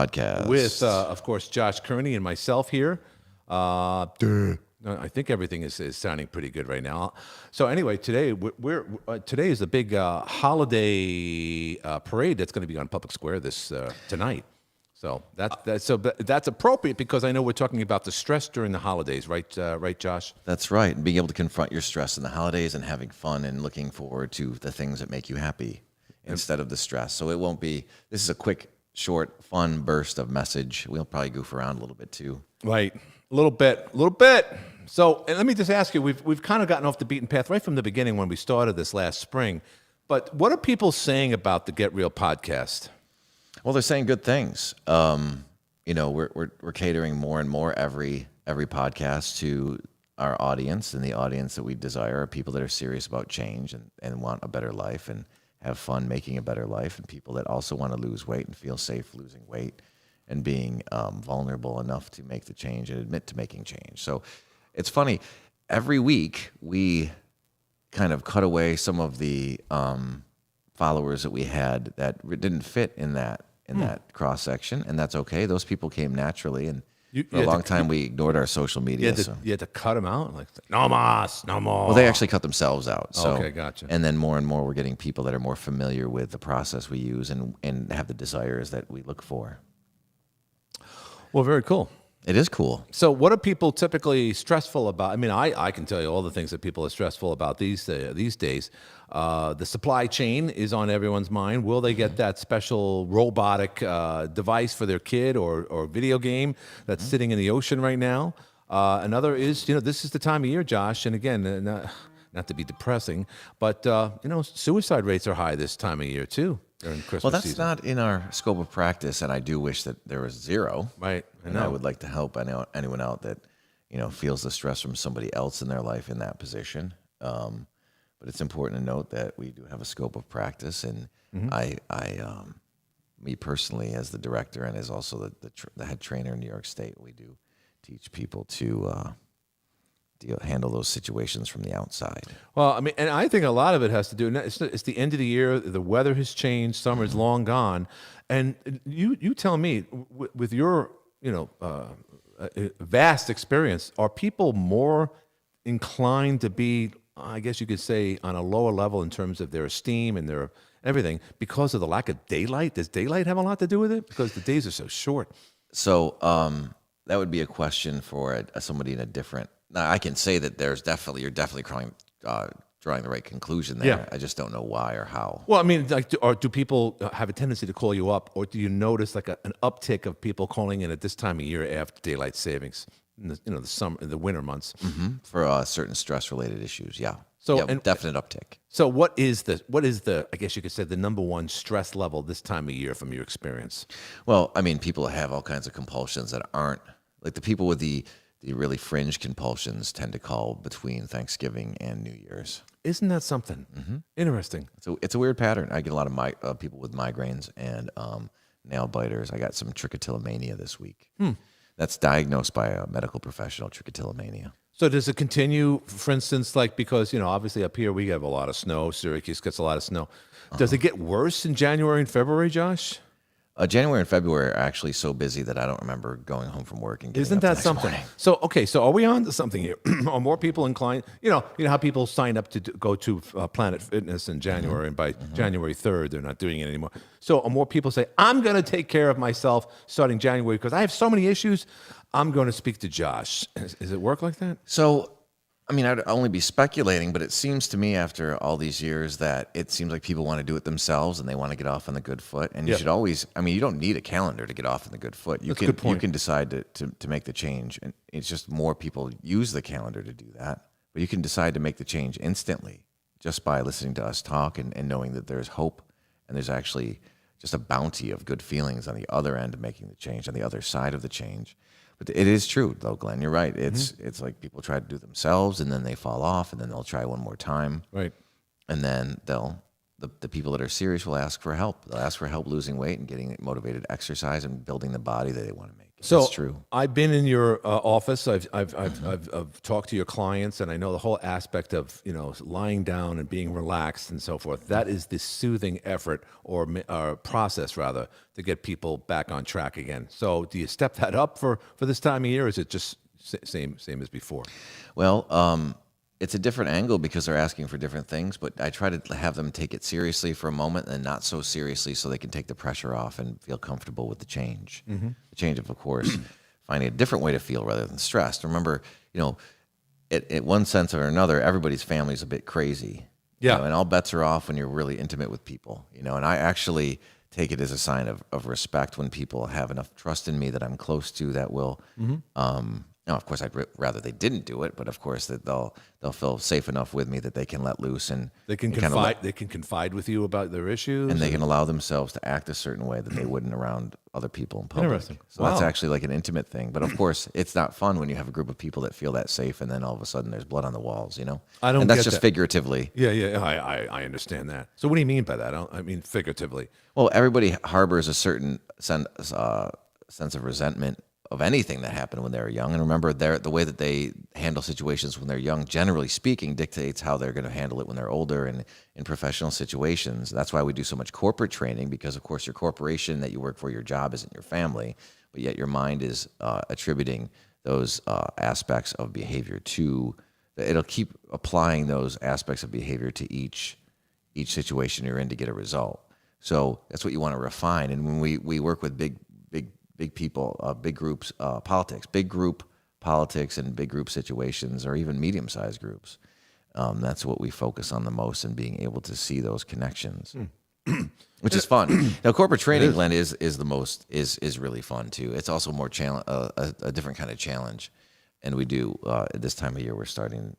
Podcast. With, of course, Josh Kearney and myself here. I think everything is sounding pretty good right now. So anyway, today today is a big holiday parade that's going to be on Public Square this tonight. So that's appropriate because I know we're talking about the stress during the holidays, right? Right, Josh? That's right. And being able to confront your stress in the holidays and having fun and looking forward to the things that make you happy instead of the stress. So it won't be. This is a quick, short, fun burst of message. We'll probably goof around a little bit too. Right. A little bit. So, and let me just ask you, we've kind of gotten off the beaten path right from the beginning when we started this last spring. But what are people saying about the Get Real podcast? Well, they're saying good things. We're catering more and more every podcast to our audience, and the audience that we desire are people that are serious about change and want a better life and have fun making a better life, and people that also want to lose weight and feel safe losing weight and being vulnerable enough to make the change and admit to making change. So it's funny. Every week we kind of cut away some of the followers that we had that didn't fit in that cross section, and that's okay. Those people came naturally, and for a long time we ignored our social media. You had to cut them out, like no more. Well, they actually cut themselves out. So, okay, gotcha. And then more and more we're getting people that are more familiar with the process we use and have the desires that we look for. Well, very cool. It is cool. So what are people typically stressful about? I mean, I can tell you all the things that people are stressful about these days. The supply chain is on everyone's mind. Will they get that special robotic device for their kid or video game that's sitting in the ocean right now? Another is, this is the time of year, Josh, and again, not to be depressing, but, suicide rates are high this time of year, too. During Christmas Well, that's season. not in our scope of practice, and I do wish that there was zero. Right. I would like to help anyone out that feels the stress from somebody else in their life in that position. But it's important to note that we do have a scope of practice, and me personally, as the director and as also the head trainer in New York State, we do teach people to handle those situations from the outside. Well, I mean, and I think a lot of it has to do. It's the end of the year. The weather has changed. Summer's long gone, and you tell me with your vast experience, are people more inclined to be, I guess you could say, on a lower level in terms of their esteem and their everything because of the lack of daylight? Does daylight have a lot to do with it? Because the days are so short. So that would be a question for somebody in a different. Now, I can say that you're definitely drawing the right conclusion there. Yeah. I just don't know why or how. Well, I mean, do people have a tendency to call you up, or do you notice like an uptick of people calling in at this time of year after daylight savings, in the summer, the winter months, For certain stress-related issues, yeah. So, and definite uptick. So, what is the I guess you could say the number one stress level this time of year from your experience? Well, I mean, people have all kinds of compulsions that aren't like the people with the really fringe compulsions tend to call between Thanksgiving and New Year's. Isn't that something? Interesting. So it's a weird pattern. I get a lot of people with migraines and nail biters. I got some trichotillomania this week. That's diagnosed by a medical professional, trichotillomania. So does it continue, for instance, like because, obviously up here we have a lot of snow. Syracuse gets a lot of snow. Does it get worse in January and February, Josh? January and February are actually so busy that I don't remember going home from work and getting Isn't up the that next something? morning. So are we on to something here? Are more people inclined? You know how people sign up to go to Planet Fitness in January, and by January 3rd, they're not doing it anymore. So are more people say, I'm going to take care of myself starting January because I have so many issues. I'm going to speak to Josh. Does it work like that? So, I mean, I'd only be speculating, but it seems to me after all these years that it seems like people want to do it themselves and they want to get off on the good foot. And you should always, I mean, you don't need a calendar to get off on the good foot. You can decide to make the change. And it's just more people use the calendar to do that. But you can decide to make the change instantly just by listening to us talk and knowing that there's hope and there's actually just a bounty of good feelings on the other end of making the change, on the other side of the change. But it is true, though, Glenn. You're right. It's like people try to do it themselves, and then they fall off, and then they'll try one more time. Right. And then the people that are serious will ask for help. They'll ask for help losing weight and getting motivated to exercise and building the body that they want to make. So That's true. I've been in your office. I've talked to your clients, and I know the whole aspect of lying down and being relaxed and so forth. That is the soothing effort or process rather to get people back on track again. So do you step that up for this time of year? Or is it just same as before? Well, it's a different angle because they're asking for different things, but I try to have them take it seriously for a moment and not so seriously so they can take the pressure off and feel comfortable with the change. The change of course, finding a different way to feel rather than stressed. Remember, in one sense or another, everybody's family is a bit crazy. Yeah. And all bets are off when you're really intimate with people, and I actually take it as a sign of respect when people have enough trust in me that I'm close to that will, now, of course, I'd rather they didn't do it, but of course that they'll feel safe enough with me that they can let loose and They can confide. They can confide with you about their issues, and they can allow themselves to act a certain way that they wouldn't around other people in public. Interesting. So that's actually like an intimate thing. But of course, it's not fun when you have a group of people that feel that safe, and then all of a sudden there's blood on the walls. I don't And that's get just that. figuratively. Yeah. I understand that. So what do you mean by that? I mean figuratively. Well, everybody harbors a certain sense of resentment of anything that happened when they were young. And remember, the way that they handle situations when they're young, generally speaking, dictates how they're going to handle it when they're older and in professional situations. That's why we do so much corporate training, because, of course, your corporation that you work for, your job isn't your family, but yet your mind is attributing those aspects of behavior to, it'll keep applying those aspects of behavior to each situation you're in to get a result. So that's what you want to refine. And when we work with big people, big groups, big group politics and big group situations, or even medium-sized groups, that's what we focus on the most, and being able to see those connections, which is fun. Now, corporate training, Glenn, is really fun too. It's also more a different kind of challenge, and we do at this time of year we're starting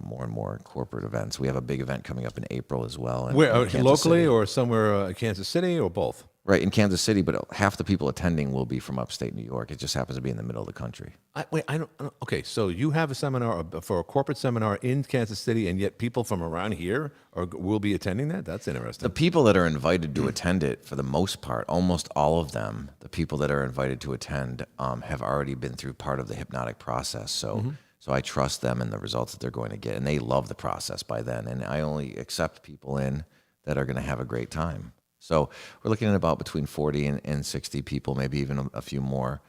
more and more corporate events. We have a big event coming up in April as well. Where, in Kansas locally City. or somewhere Kansas City or both? Right, in Kansas City, but half the people attending will be from upstate New York. It just happens to be in the middle of the country. I don't. Okay, so you have a seminar for a corporate seminar in Kansas City, and yet people from around here will be attending that? That's interesting. The people that are invited to attend it, for the most part, almost all of them, the people that are invited to attend have already been through part of the hypnotic process. So I trust them and the results that they're going to get, and they love the process by then. And I only accept people in that are going to have a great time. So we're looking at about between 40 and 60 people, maybe even a few more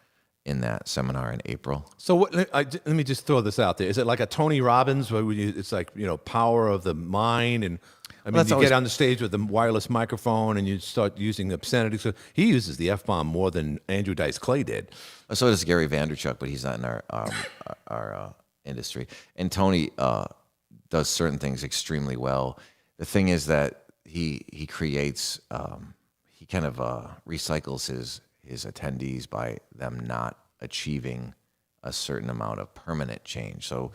in that seminar in April. So let me just throw this out there. Is it like a Tony Robbins, where it's like, power of the mind? And I mean, you get on the stage with the wireless microphone and you start using obscenity. So he uses the F-bomb more than Andrew Dice Clay did. So does Gary Vanderchuck, but he's not in our industry. And Tony does certain things extremely well. The thing is that he creates, he kind of recycles his attendees by them not achieving a certain amount of permanent change. So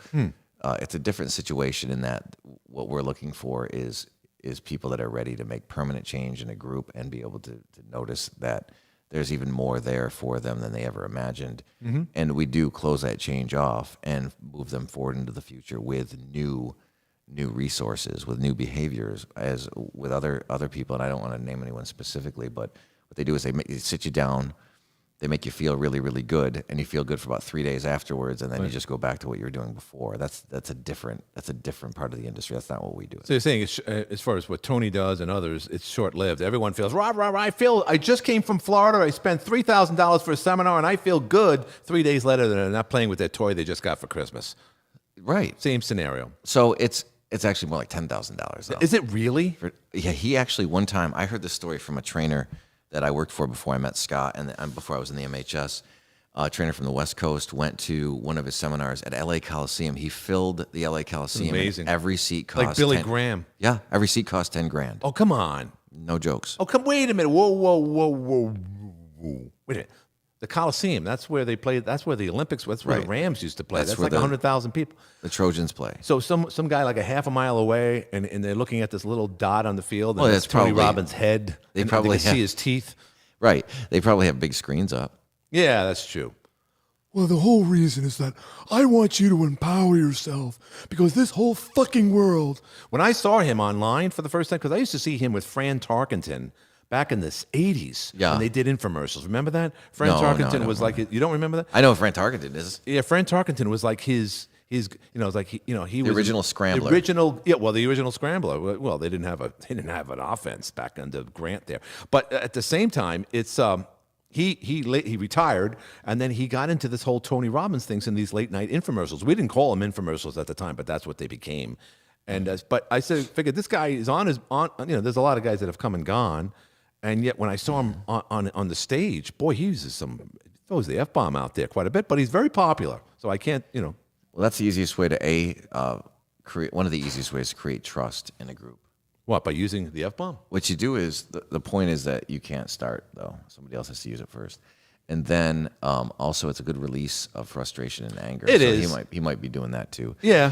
it's a different situation in that what we're looking for is people that are ready to make permanent change in a group and be able to notice that there's even more there for them than they ever imagined. And we do close that change off and move them forward into the future with new resources, with new behaviors, as with other people. And I don't want to name anyone specifically, but what they do is they sit you down, they make you feel really, really good, and you feel good for about 3 days afterwards, and then you just go back to what you were doing before. That's a different part of the industry. That's not what we do. So you're saying, as far as what Tony does and others, it's short-lived. Everyone feels, rah, rah, rah, I just came from Florida. I spent $3,000 for a seminar, and I feel good. 3 days later, they're not playing with their toy they just got for Christmas. Right. Same scenario. So it's actually more like $10,000. Is it really? Yeah, he actually, one time, I heard this story from a trainer that I worked for before I met Scott and before I was in the MHS. A trainer from the West Coast went to one of his seminars at LA Coliseum. He filled the LA Coliseum. Amazing. Every seat cost Like Billy Graham. Yeah, every seat cost $10,000. Oh, come on. No jokes. Oh, wait a minute. Whoa. Wait a minute. The Coliseum, that's where they played. That's where the Olympics, that's where the Rams used to play. That's like 100,000 people. The Trojans play. So some guy like a half a mile away, and they're looking at this little dot on the field, and that's Tony probably Robbins' head. They and probably can see his teeth. Right. They probably have big screens up. Yeah, that's true. Well, the whole reason is that I want you to empower yourself, because this whole fucking world. When I saw him online for the first time, because I used to see him with Fran Tarkenton back in the 80s Yeah. when they did infomercials. Remember that? Fran No, I Tarkenton don't was like, you don't remember that? I know Frank Tarkenton is. Yeah, Fran Tarkenton was like his you know, it was like he was original scrambler. The original scrambler. Well, they didn't have an offense back under Grant there. But at the same time, it's he retired and then he got into this whole Tony Robbins things in these late night infomercials. We didn't call them infomercials at the time, but that's what they became. And but I figured this guy is on. There's a lot of guys that have come and gone, and yet when I saw him on the stage, boy, he uses throws the F-bomb out there quite a bit, but he's very popular. So I can't, Well, that's the easiest way to create. One of the easiest ways to create trust in a group. What, by using the F-bomb? What you do is the point is that you can't start though. Somebody else has to use it first, and then also it's a good release of frustration and anger. It so is. He might be doing that too. Yeah.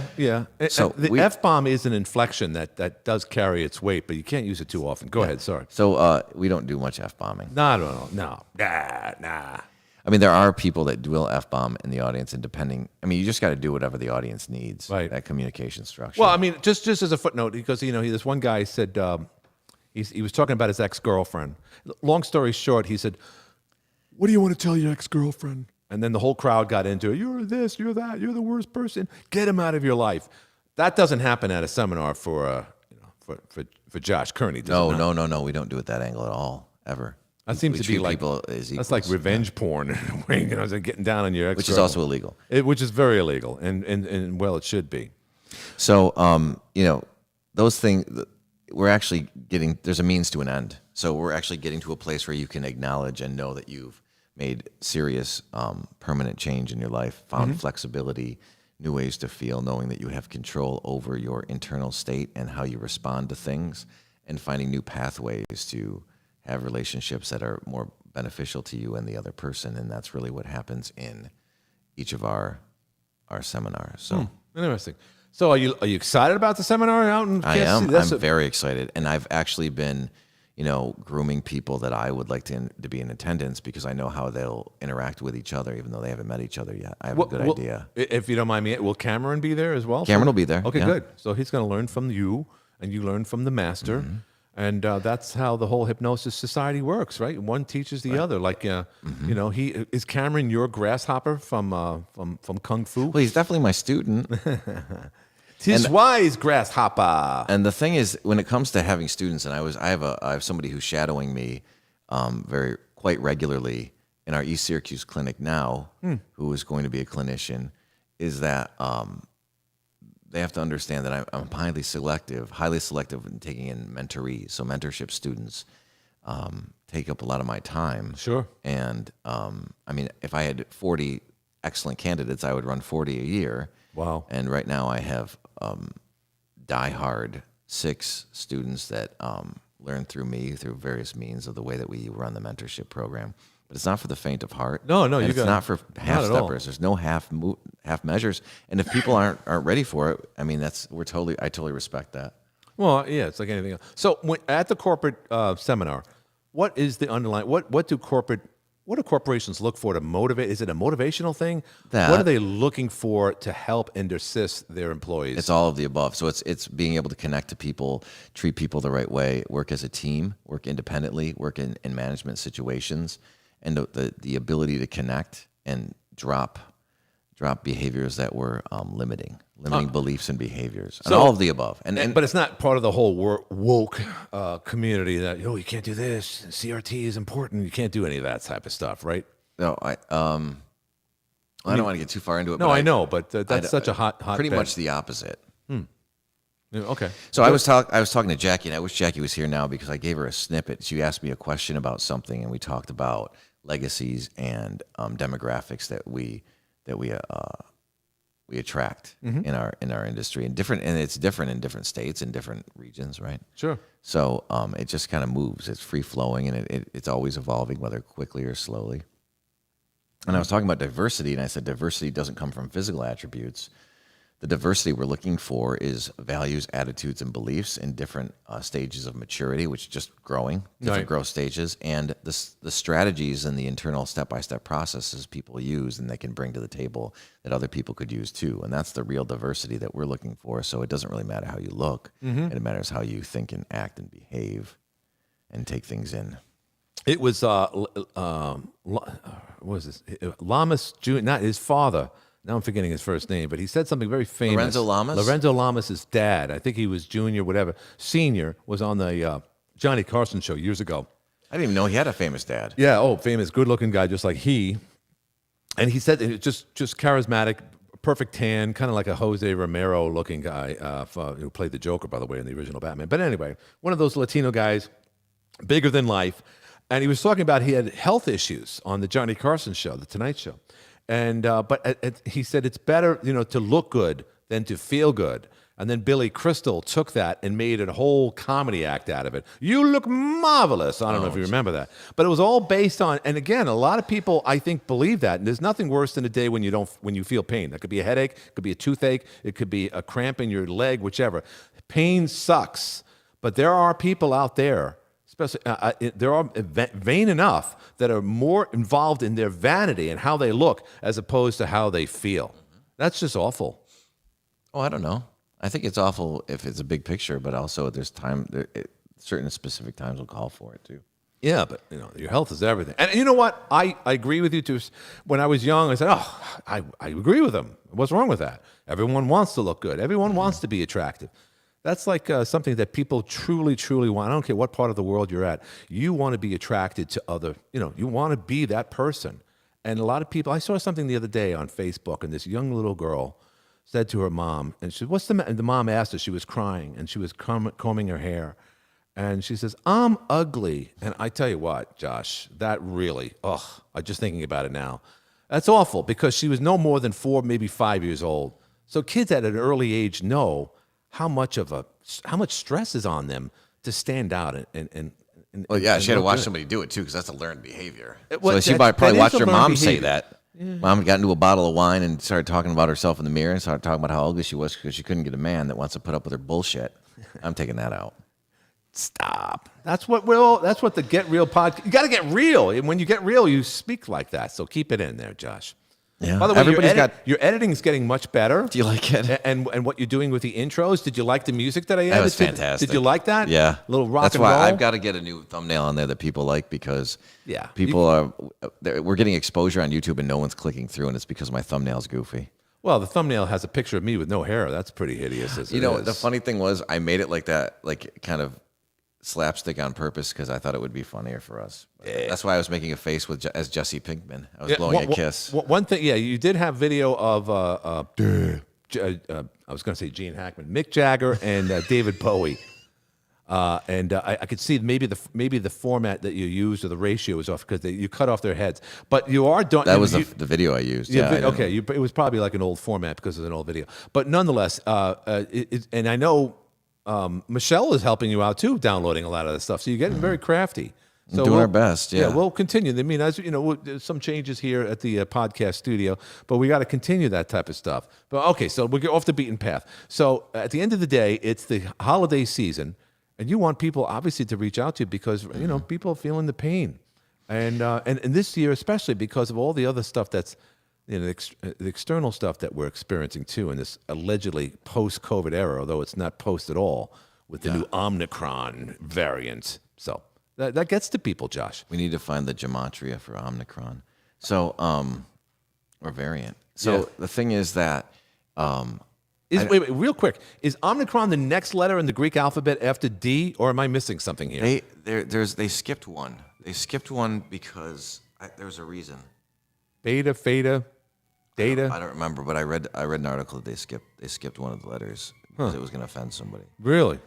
So The F-bomb is an inflection that does carry its weight, but you can't use it too often. Go ahead, sorry. So we don't do much F-bombing. No. Nah. I mean, there are people that will F-bomb in the audience, and you just got to do whatever the audience needs. Right. That communication structure. Well, I mean, just as a footnote, because this one guy said he was talking about his ex-girlfriend. Long story short, he said, What do you want to tell your ex-girlfriend? and then the whole crowd got into it. You're this, you're that, you're the worst person. Get him out of your life. That doesn't happen at a seminar for Josh Kearney. Does it not? No. We don't do it that angle at all, ever. That seems We to be treat like people as that's like equals, revenge porn, getting down on your ex, which is also illegal. which is very illegal, and well, it should be. So, those things, we're actually getting, there's a means to an end. So we're actually getting to a place where you can acknowledge and know that you've made serious, permanent change in your life, found flexibility, new ways to feel, knowing that you have control over your internal state and how you respond to things, and finding new pathways to have relationships that are more beneficial to you and the other person. And that's really what happens in each of our seminars. So Interesting. So are you excited about the seminar out in I Kansas am. City? I'm very excited, and I've actually been, grooming people that I would like to be in attendance because I know how they'll interact with each other, even though they haven't met each other yet. I have a good idea. If you don't mind me, will Cameron be there as well? Cameron will be there. Okay, yeah. good. So he's going to learn from you, and you learn from the master. Mm-hmm. And that's how the whole hypnosis society works, right? One teaches the other. Like, he is Cameron your grasshopper from Kung Fu? Well, he's definitely my student. Tis wise grasshopper. And the thing is, when it comes to having students, and I have somebody who's shadowing me quite regularly in our East Syracuse clinic now, who is going to be a clinician, is that they have to understand that I'm highly selective in taking in mentorees. So mentorship students take up a lot of my time. Sure. And if I had 40 excellent candidates, I would run 40 a year. Wow. And right now I have diehard 6 students that learn through me through various means of the way that we run the mentorship program. But it's not for the faint of heart. No, and you it's not for half steppers. There's no half measures. And if people aren't ready for it, I totally respect that. Well, yeah, it's like anything else. So at the corporate seminar, what is the underlying? What do corporations look for to motivate? Is it a motivational thing? What are they looking for to help and assist their employees? It's all of the above. So it's being able to connect to people, treat people the right way, work as a team, work independently, work in management situations, and the ability to connect and drop behaviors that were limiting beliefs and behaviors, and all of the above. But it's not part of the whole woke community that you can't do this. CRT is important. You can't do any of that type of stuff, right? No, I don't want to get too far into it. No, but I know, but that's such a hot. Pretty bed. much the opposite. Yeah, okay. So I was talking to Jackie, and I wish Jackie was here now because I gave her a snippet. She asked me a question about something, and we talked about legacies and demographics that we attract in our industry, and it's different in different states and different regions, right? Sure. So it just kind of moves. It's free flowing, and it's always evolving, whether quickly or slowly. And I was talking about diversity, and I said diversity doesn't come from physical attributes. The diversity we're looking for is values, attitudes, and beliefs in different stages of maturity, which is just growing, different growth stages, and the strategies and the internal step-by-step processes people use and they can bring to the table that other people could use too. And that's the real diversity that we're looking for. So it doesn't really matter how you look. It matters how you think and act and behave. and take things in. It was what was this? Lamas Jr., not his father. Now I'm forgetting his first name, but he said something very famous. Lorenzo Lamas? Lorenzo Lamas' dad. I think he was junior, whatever. Senior was on the Johnny Carson show years ago. I didn't even know he had a famous dad. Yeah, famous, good-looking guy, just like he. And he said it just charismatic, perfect tan, kind of like a Jose Romero-looking guy who played the Joker, by the way, in the original Batman. But anyway, one of those Latino guys, bigger than life. And he was talking about he had health issues on the Johnny Carson show, the Tonight Show. And but he said it's better, to look good than to feel good. And then Billy Crystal took that and made a whole comedy act out of it. You look marvelous. I don't know if you remember that. But it was all based on, and again, a lot of people, I think, believe that. And there's nothing worse than a day when you feel pain. That could be a headache, it could be a toothache, it could be a cramp in your leg, whichever. Pain sucks. But there are people out there, especially, there are vain enough that are more involved in their vanity and how they look as opposed to how they feel. That's just awful. Oh, I don't know. I think it's awful if it's a big picture, but also there's time. Certain specific times will call for it too. Yeah, but your health is everything. And you know what? I agree with you too. When I was young, I said, I agree with him. What's wrong with that? Everyone wants to look good. Everyone wants to be attractive. That's like something that people truly, truly want. I don't care what part of the world you're at. You want to be attracted to other, you want to be that person. And a lot of people, I saw something the other day on Facebook, and this young little girl said to her mom, and she said, what's the matter? And the mom asked her, she was crying, and she was combing her hair. And she says, I'm ugly. And I tell you what, Josh, that really, I'm just thinking about it now. That's awful, because she was no more than 4, maybe 5 years old. So kids at an early age know how much stress is on them to stand out and well, yeah, and she had to look watch good. somebody do it too, because that's a learned behavior. Well, So she that probably is watched a her learned mom say behavior. that. Mom got into a bottle of wine and started talking about herself in the mirror and started talking about how ugly she was because she couldn't get a man that wants to put up with her bullshit. I'm taking that out. Stop. That's what the Get Real podcast. You got to get real. And when you get real, you speak like that. So keep it in there, Josh. Yeah. By the way, Everybody's your editing is getting much better. Do you like it? And what you're doing with the intros, did you like the music that I added? That was fantastic. Did you like that? Yeah. Little rock That's and why roll. I've got to get a new thumbnail on there that people like, because Yeah. we're getting exposure on YouTube and no one's clicking through, and it's because my thumbnail's goofy. Well, the thumbnail has a picture of me with no hair. That's pretty hideous. The funny thing was I made it like that, like kind of slapstick on purpose, because I thought it would be funnier for us. That's why I was making a face as Jesse Pinkman. I was blowing a kiss. One thing, you did have video of I was going to say Gene Hackman, Mick Jagger, and David Bowie. I could see maybe the format that you used or the ratio was off because you cut off their heads. But you are doing That was the video I used. Yeah. It was probably like an old format because it was an old video. But nonetheless, and I know Michelle is helping you out too, downloading a lot of this stuff. So you're getting very crafty. So doing our best. Yeah. We'll continue. I mean, as you know, there's some changes here at the podcast studio, but we got to continue that type of stuff. But okay, so we'll get off the beaten path. So at the end of the day, it's the holiday season. And you want people obviously to reach out to you because people are feeling the pain, and this year especially because of all the other stuff that's the external stuff that we're experiencing too in this allegedly post-COVID era, although it's not post at all with the new Omicron variant. So that gets to people, Josh. We need to find the gematria for Omicron, or variant. So the thing is that. Wait, real quick. Is Omicron the next letter in the Greek alphabet after D, or am I missing something here? They skipped one. They skipped one because there's a reason. Beta, theta, data. I don't remember, but I read an article that they skipped one of the letters because it was going to offend somebody. Really?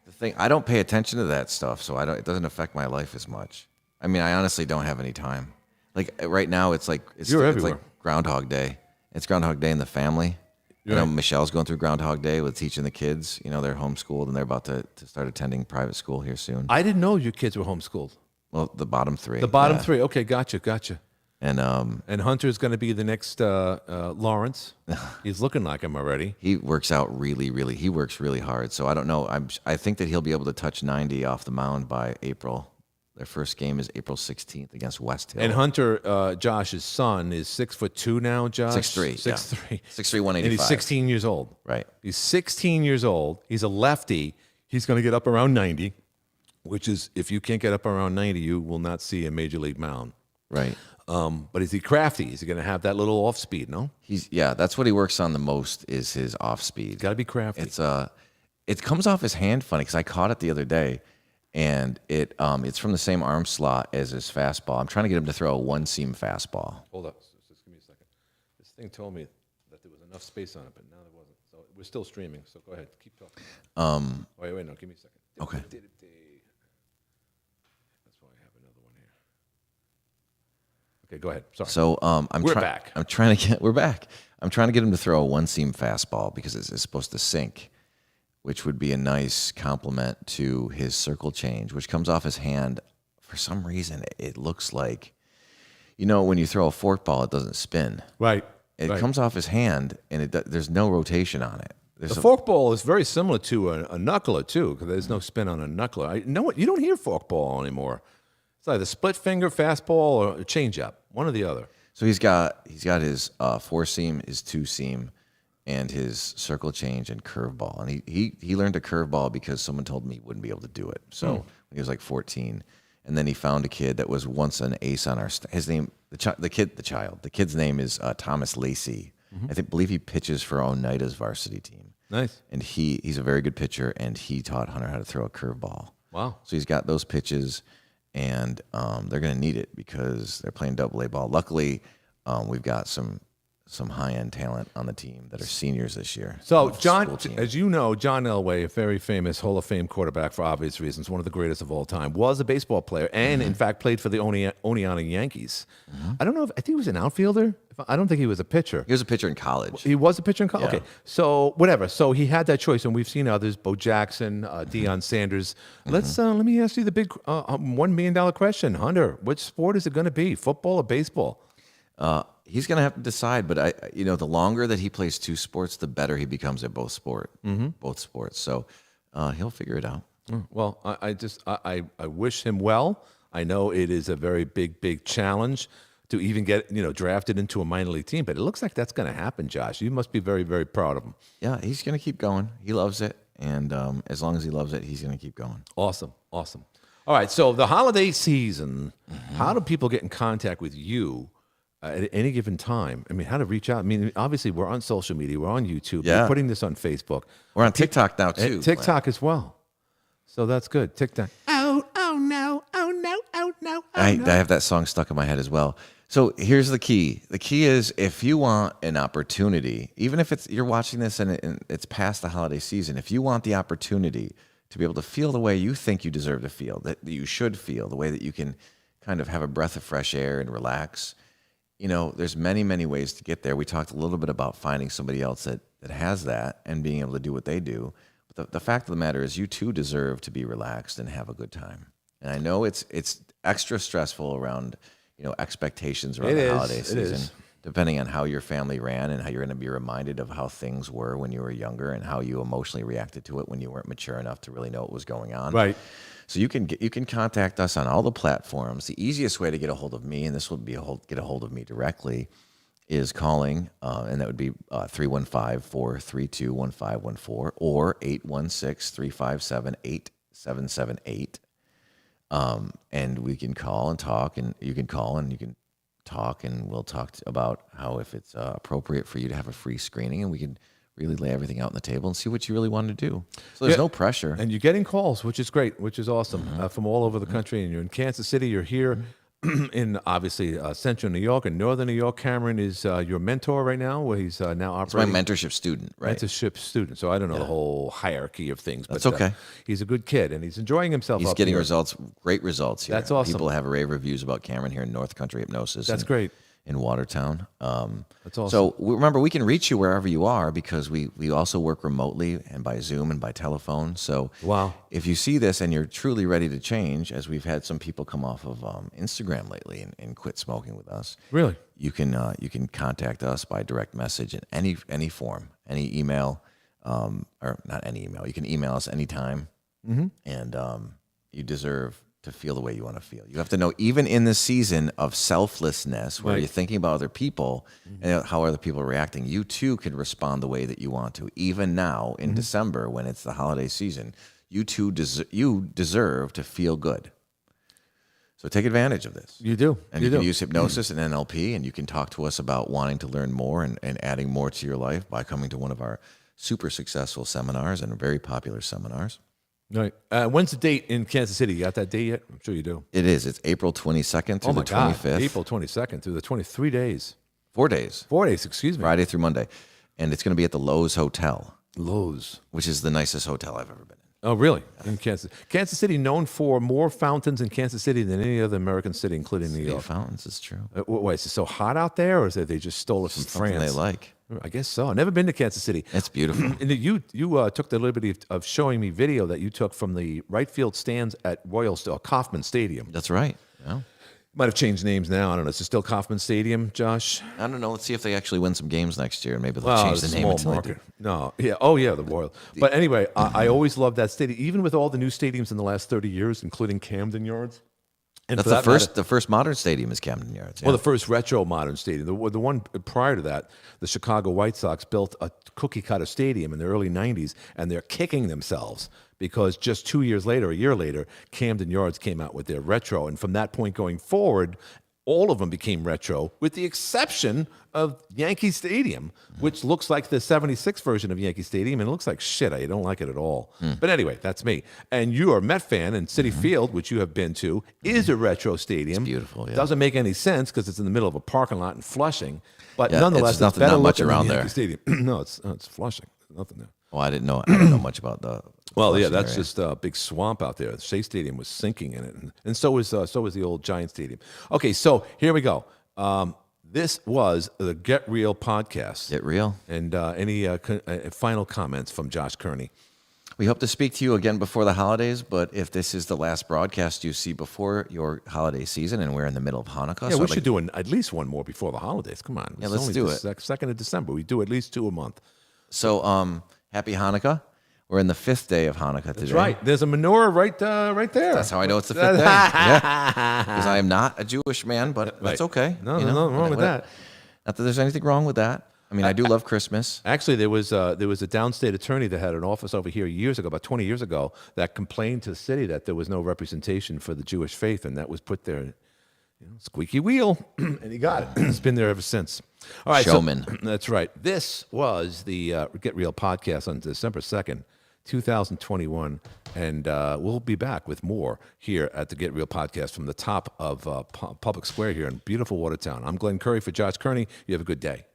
The thing, I don't pay attention to that stuff, so it doesn't affect my life as much. I mean, I honestly don't have any time. Like right now, it's like Groundhog Day. It's Groundhog Day in the family. Michelle's going through Groundhog Day with teaching the kids. They're homeschooled and they're about to start attending private school here soon. I didn't know your kids were homeschooled. Well, the bottom three. The bottom three. Okay, gotcha. And Hunter's going to be the next Lawrence. He's looking like him already. He works out he works really hard. So I don't know. I think that he'll be able to touch 90 off the mound by April. Their first game is April 16th against West Hill. And Hunter, Josh's son, is 6'2" now, Josh? 6'3". 6'3". 6'3", 185. And he's 16 years old. Right. He's 16 years old. He's a lefty. He's going to get up around 90. which is if you can't get up around 90, you will not see a major league mound. Right. But is he crafty? Is he going to have that little off speed? No, That's what he works on the most is his off speed. got to be crafty. It comes off his hand funny because I caught it the other day, and it's from the same arm slot as his fastball. I'm trying to get him to throw a one seam fastball. Hold up, just give me a second. This thing told me that there was enough space on it, but now there wasn't. So we're still streaming. So go ahead, keep talking. Wait, no, give me a second. Okay. That's why I have another one here. Okay, go ahead. Sorry. So We're back. We're back. I'm trying to get him to throw a one seam fastball because it's supposed to sink, which would be a nice complement to his circle change, which comes off his hand. For some reason, it looks like, when you throw a forkball, it doesn't spin. Right. It comes off his hand, and there's no rotation on it. The forkball is very similar to a knuckler too, because there's no spin on a knuckler. You don't hear forkball anymore. It's either split finger fastball or a changeup, one or the other. So he's got his four seam, his two seam, and his circle change and curveball. And he learned a curveball because someone told him he wouldn't be able to do it. So when he was like 14, and then he found a kid that was once an ace on our his name the kid's name is Thomas Lacey. Believe he pitches for Oneida's varsity team. Nice. And he's a very good pitcher, and he taught Hunter how to throw a curveball. Wow. So he's got those pitches, and they're going to need it because they're playing Double-A ball. Luckily, we've got some high-end talent on the team that are seniors this year. So, John, as you know, John Elway, a very famous Hall of Fame quarterback for obvious reasons, one of the greatest of all time, was a baseball player and, in fact, played for the Oneonta Yankees. I don't know I think he was an outfielder. I don't think he was a pitcher. He was a pitcher in college. He was a pitcher in college? Yeah. Okay. So, whatever. So, he had that choice, and we've seen others, Bo Jackson, Deion Sanders. Let me ask you the big $1 million question. Hunter, which sport is it going to be, football or baseball? He's going to have to decide, but the longer that he plays two sports, the better he becomes at both sports. So he'll figure it out. Well, I wish him well. I know it is a very big challenge to even get drafted into a minor league team, but it looks like that's going to happen. Josh, you must be very, very proud of him. Yeah, he's going to keep going. He loves it, and as long as he loves it, he's going to keep going. Awesome. All right, so the holiday season. How do people get in contact with you? At any given time, I mean, how to reach out. I mean, obviously, we're on social media. We're on YouTube. Yeah. We're putting this on Facebook. We're on TikTok now, too. TikTok as well. So that's good. TikTok. Oh, no. I have that song stuck in my head as well. So here's the key. The key is if you want an opportunity, even if you're watching this and it's past the holiday season, if you want the opportunity to be able to feel the way you think you deserve to feel, that you should feel, the way that you can kind of have a breath of fresh air and relax, there's many ways to get there. We talked a little bit about finding somebody else that has that and being able to do what they do. But the fact of the matter is you too deserve to be relaxed and have a good time. And I know it's extra stressful around, expectations around the holiday season, depending on how your family ran and how you're going to be reminded of how things were when you were younger and how you emotionally reacted to it when you weren't mature enough to really know what was going on. Right. So you can contact us on all the platforms. The easiest way to get a hold of me, and this will be get a hold of me directly, is calling, and that would be 315-432-1514 or 816-357-8778. And we can call and talk, and you can call and you can talk, and we'll talk about how if it's appropriate for you to have a free screening, and we can really lay everything out on the table and see what you really want to do. So there's no pressure. And you're getting calls, which is great, which is awesome, from all over the country. And you're in Kansas City, you're here in obviously central New York and northern New York. Cameron is your mentor right now, where he's now operating. It's my mentorship student, right? Mentorship student. So I don't know the whole hierarchy of things. That's but, okay. He's a good kid, and he's enjoying himself. He's up getting here. results, great results here. That's awesome. People have rave reviews about Cameron here in North Country Hypnosis. That's great. In Watertown. That's awesome. So remember, we can reach you wherever you are because we also work remotely and by Zoom and by telephone. So wow. If you see this and you're truly ready to change, as we've had some people come off of Instagram lately and quit smoking with us. Really? You can contact us by direct message in any form, any email, or not any email. You can email us anytime, and you deserve to feel the way you want to feel. You have to know, even in this season of selflessness, where you're thinking about other people and how other people are reacting, you too can respond the way that you want to. Even now in December, when it's the holiday season, You too you deserve to feel good. So take advantage of this. You do. And you can use hypnosis and NLP, and you can talk to us about wanting to learn more and adding more to your life by coming to one of our super successful seminars and very popular seminars. Right. When's the date in Kansas City? You got that date yet? I'm sure you do. It is. It's April 22nd through the 25th. April 22nd through the 23 days. 4 days. 4 days, excuse me. Friday through Monday. And it's going to be at the Lowe's Hotel. Lowe's. Which is the nicest hotel I've ever been in. Oh, really? In Kansas City, known for more fountains in Kansas City than any other American city, including New York. Fountains, it's true. Why, is it so hot out there, or is it they just stole it from France? They like. I guess so. I've never been to Kansas City. It's beautiful. And you took the liberty of showing me video that you took from the right field stands at Kauffman Stadium. That's right. Yeah. Might have changed names now. I don't know. Is it still Kauffman Stadium, Josh? I don't know. Let's see if they actually win some games next year, and maybe they'll change the name until they do. No, yeah, oh yeah, the Royal. But anyway, I always loved that stadium, even with all the new stadiums in the last 30 years, including Camden Yards. And that's the first modern stadium is Camden Yards. Yeah. Well, the first retro modern stadium. The one prior to that, the Chicago White Sox built a cookie cutter stadium in the early 90s, and they're kicking themselves because just 2 years later, a year later, Camden Yards came out with their retro. And from that point going forward, all of them became retro, with the exception of Yankee Stadium, which looks like the 76 version of Yankee Stadium, and it looks like shit. I don't like it at all. But anyway, that's me. And you are a Met fan, and Citi Field, which you have been to, is a retro stadium. It's beautiful, yeah. Doesn't make any sense because it's in the middle of a parking lot in Flushing. But Yeah, nonetheless, it's it's better not much looking around than there. Yankee Stadium. No, it's Flushing. There's nothing there. Well, I don't know much about the. Well, yeah, Flushing that's area. just a big swamp out there. The Shea Stadium was sinking in it, and so was the old Giant Stadium. Okay, so here we go. This was the Get Real podcast. Get real. And any final comments from Josh Kearney? We hope to speak to you again before the holidays, but if this is the last broadcast you see before your holiday season, and we're in the middle of Hanukkah, Yeah, so we should do at least one more before the holidays. Come on. Yeah, It's let's only do the it. 2nd of December. We do at least 2 a month. So, happy Hanukkah. We're in the 5th day of Hanukkah today. That's right. There's a menorah right there. That's how I know it's the 5th day. Yeah. Because I am not a Jewish man, but that's okay. No, you no, know? nothing wrong with that. Not that there's anything wrong with that. I mean, I do love Christmas. Actually, there was a downstate attorney that had an office over here years ago, about 20 years ago, that complained to the city that there was no representation for the Jewish faith, and that was put there, squeaky wheel, and he got it. It's been there ever since. All right, Showman. So, that's right. This was the Get Real podcast on December 2nd, 2021, and we'll be back with more here at the Get Real podcast from the top of Public Square here in beautiful Watertown. I'm Glenn Curry for Josh Kearney. You have a good day.